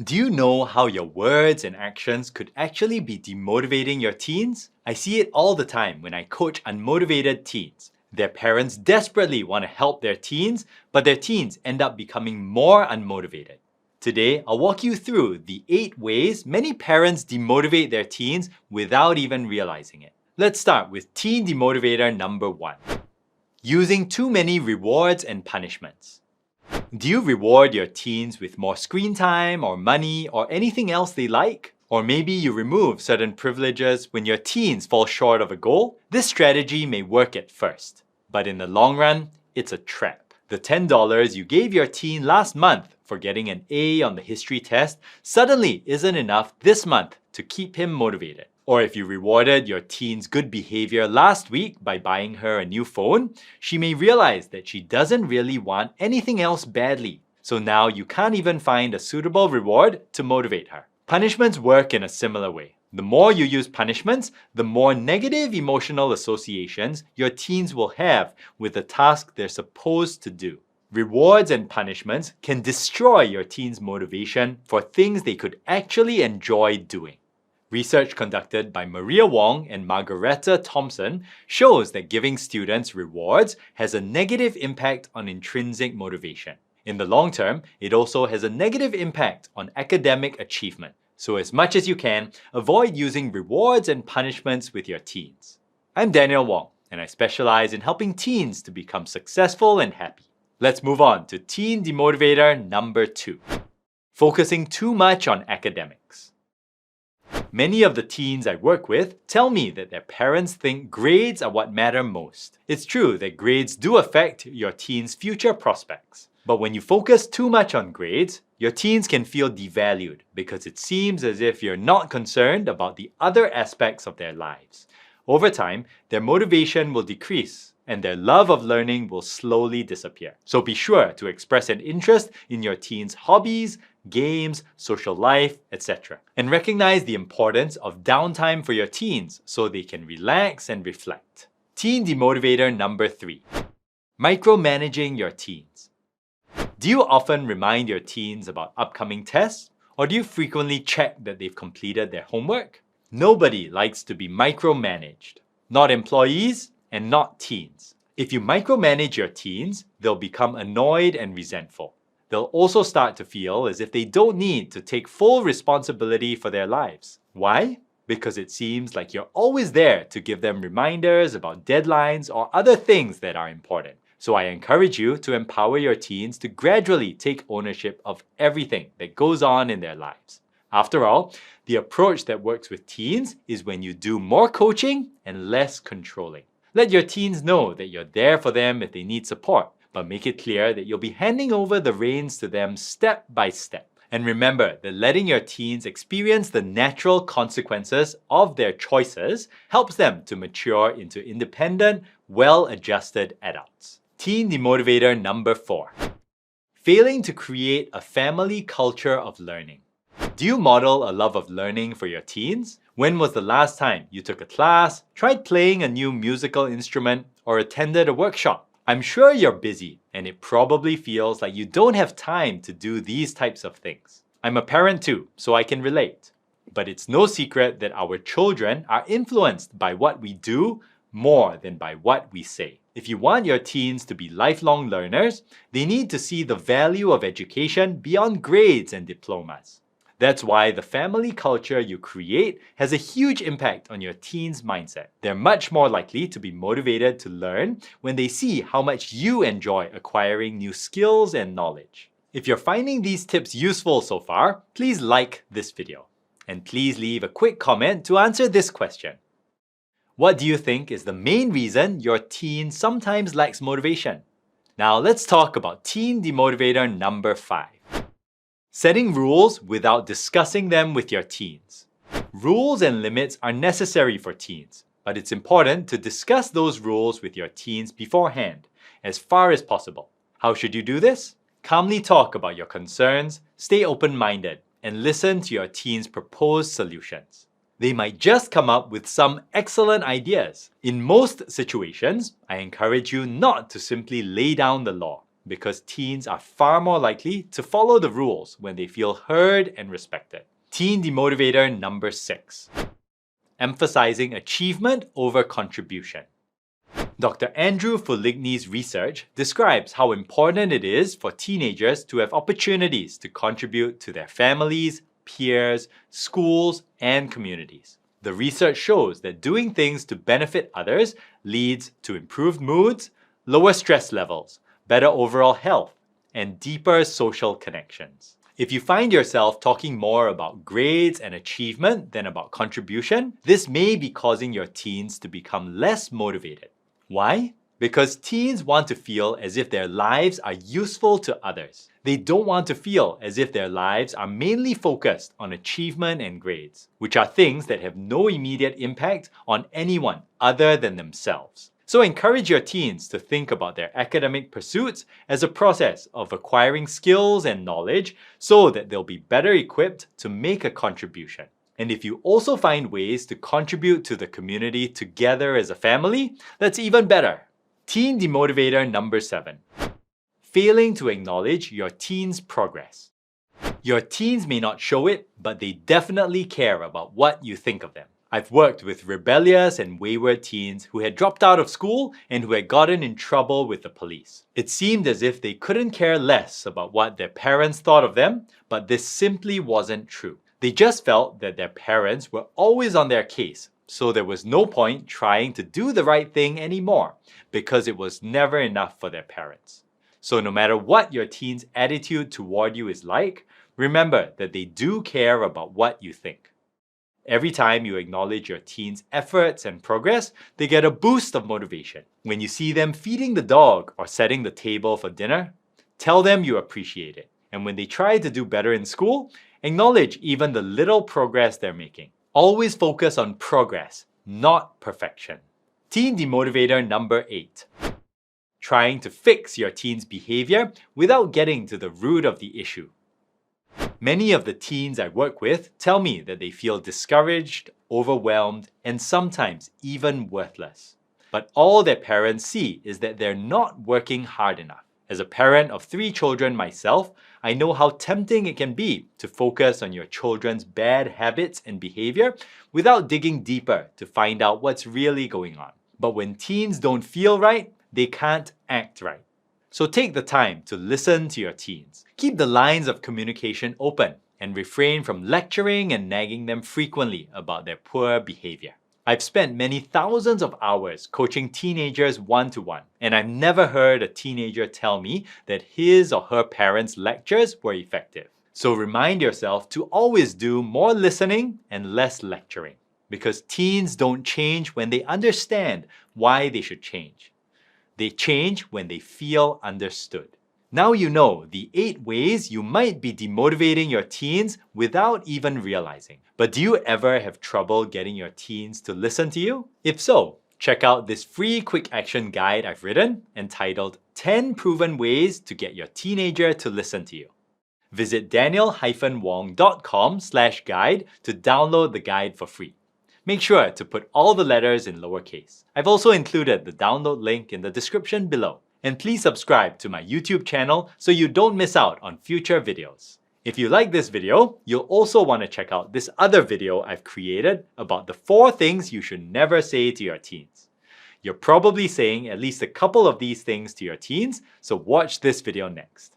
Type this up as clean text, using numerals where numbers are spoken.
Do you know how your words and actions could actually be demotivating your teens? I see it all the time when I coach unmotivated teens. Their parents desperately want to help their teens, but their teens end up becoming more unmotivated. Today, I'll walk you through the 8 ways many parents demotivate their teens without even realizing it. Let's start with teen demotivator number 1. Using too many rewards and punishments. Do you reward your teens with more screen time or money or anything else they like? Or maybe you remove certain privileges when your teens fall short of a goal? This strategy may work at first, but in the long run, it's a trap. The $10 you gave your teen last month for getting an A on the history test suddenly isn't enough this month to keep him motivated. Or if you rewarded your teen's good behavior last week by buying her a new phone, she may realize that she doesn't really want anything else badly. So now you can't even find a suitable reward to motivate her. Punishments work in a similar way. The more you use punishments, the more negative emotional associations your teens will have with the task they're supposed to do. Rewards and punishments can destroy your teens' motivation for things they could actually enjoy doing. Research conducted by Maria Wong and Margareta Thompson shows that giving students rewards has a negative impact on intrinsic motivation. In the long term, it also has a negative impact on academic achievement. So as much as you can, avoid using rewards and punishments with your teens. I'm Daniel Wong, and I specialize in helping teens to become successful and happy. Let's move on to teen demotivator number 2. Focusing too much on academics. Many of the teens I work with tell me that their parents think grades are what matter most. It's true that grades do affect your teens' future prospects. But when you focus too much on grades, your teens can feel devalued because it seems as if you're not concerned about the other aspects of their lives. Over time, their motivation will decrease and their love of learning will slowly disappear. So be sure to express an interest in your teens' hobbies, games, social life, etc. And recognize the importance of downtime for your teens so they can relax and reflect. Teen demotivator number 3. Micromanaging your teens. Do you often remind your teens about upcoming tests? Or do you frequently check that they've completed their homework? Nobody likes to be micromanaged. Not employees and not teens. If you micromanage your teens, they'll become annoyed and resentful. They'll also start to feel as if they don't need to take full responsibility for their lives. Why? Because it seems like you're always there to give them reminders about deadlines or other things that are important. So I encourage you to empower your teens to gradually take ownership of everything that goes on in their lives. After all, the approach that works with teens is when you do more coaching and less controlling. Let your teens know that you're there for them if they need support, but make it clear that you'll be handing over the reins to them step by step. And remember that letting your teens experience the natural consequences of their choices helps them to mature into independent, well-adjusted adults. Teen demotivator number 4. Failing to create a family culture of learning. Do you model a love of learning for your teens? When was the last time you took a class, tried playing a new musical instrument, or attended a workshop? I'm sure you're busy, and it probably feels like you don't have time to do these types of things. I'm a parent too, so I can relate. But it's no secret that our children are influenced by what we do more than by what we say. If you want your teens to be lifelong learners, they need to see the value of education beyond grades and diplomas. That's why the family culture you create has a huge impact on your teens' mindset. They're much more likely to be motivated to learn when they see how much you enjoy acquiring new skills and knowledge. If you're finding these tips useful so far, please like this video. And please leave a quick comment to answer this question. What do you think is the main reason your teen sometimes lacks motivation? Now let's talk about teen demotivator number 5. Setting rules without discussing them with your teens. Rules and limits are necessary for teens, but it's important to discuss those rules with your teens beforehand, as far as possible. How should you do this? Calmly talk about your concerns, stay open-minded, and listen to your teens' proposed solutions. They might just come up with some excellent ideas. In most situations, I encourage you not to simply lay down the law. because teens are far more likely to follow the rules when they feel heard and respected. Teen Demotivator number 6. Emphasizing achievement over contribution. Dr. Andrew Foligny's research describes how important it is for teenagers to have opportunities to contribute to their families, peers, schools, and communities. The research shows that doing things to benefit others leads to improved moods, lower stress levels, better overall health, and deeper social connections. If you find yourself talking more about grades and achievement than about contribution, this may be causing your teens to become less motivated. Why? Because teens want to feel as if their lives are useful to others. They don't want to feel as if their lives are mainly focused on achievement and grades, which are things that have no immediate impact on anyone other than themselves. So encourage your teens to think about their academic pursuits as a process of acquiring skills and knowledge so that they'll be better equipped to make a contribution. And if you also find ways to contribute to the community together as a family, that's even better. Teen Demotivator number 7. Failing to acknowledge your teen's progress. Your teens may not show it, but they definitely care about what you think of them. I've worked with rebellious and wayward teens who had dropped out of school and who had gotten in trouble with the police. It seemed as if they couldn't care less about what their parents thought of them, but this simply wasn't true. They just felt that their parents were always on their case, so there was no point trying to do the right thing anymore because it was never enough for their parents. So no matter what your teen's attitude toward you is like, remember that they do care about what you think. Every time you acknowledge your teen's efforts and progress, they get a boost of motivation. When you see them feeding the dog or setting the table for dinner, tell them you appreciate it. And when they try to do better in school, acknowledge even the little progress they're making. Always focus on progress, not perfection. Teen Demotivator number 8. Trying to fix your teen's behavior without getting to the root of the issue. Many of the teens I work with tell me that they feel discouraged, overwhelmed, and sometimes even worthless. But all their parents see is that they're not working hard enough. As a parent of 3 children myself, I know how tempting it can be to focus on your children's bad habits and behavior without digging deeper to find out what's really going on. But when teens don't feel right, they can't act right. So take the time to listen to your teens. Keep the lines of communication open and refrain from lecturing and nagging them frequently about their poor behavior. I've spent many thousands of hours coaching teenagers one-to-one, and I've never heard a teenager tell me that his or her parents' lectures were effective. So remind yourself to always do more listening and less lecturing, because teens don't change when they understand why they should change. They change when they feel understood. Now you know the 8 ways you might be demotivating your teens without even realizing. But do you ever have trouble getting your teens to listen to you? If so, check out this free quick action guide I've written entitled 10 Proven Ways to Get Your Teenager to Listen to You. Visit daniel-wong.com/guide to download the guide for free. Make sure to put all the letters in lowercase. I've also included the download link in the description below. And please subscribe to my YouTube channel so you don't miss out on future videos. If you like this video, you'll also want to check out this other video I've created about the 4 things you should never say to your teens. You're probably saying at least a couple of these things to your teens, so watch this video next.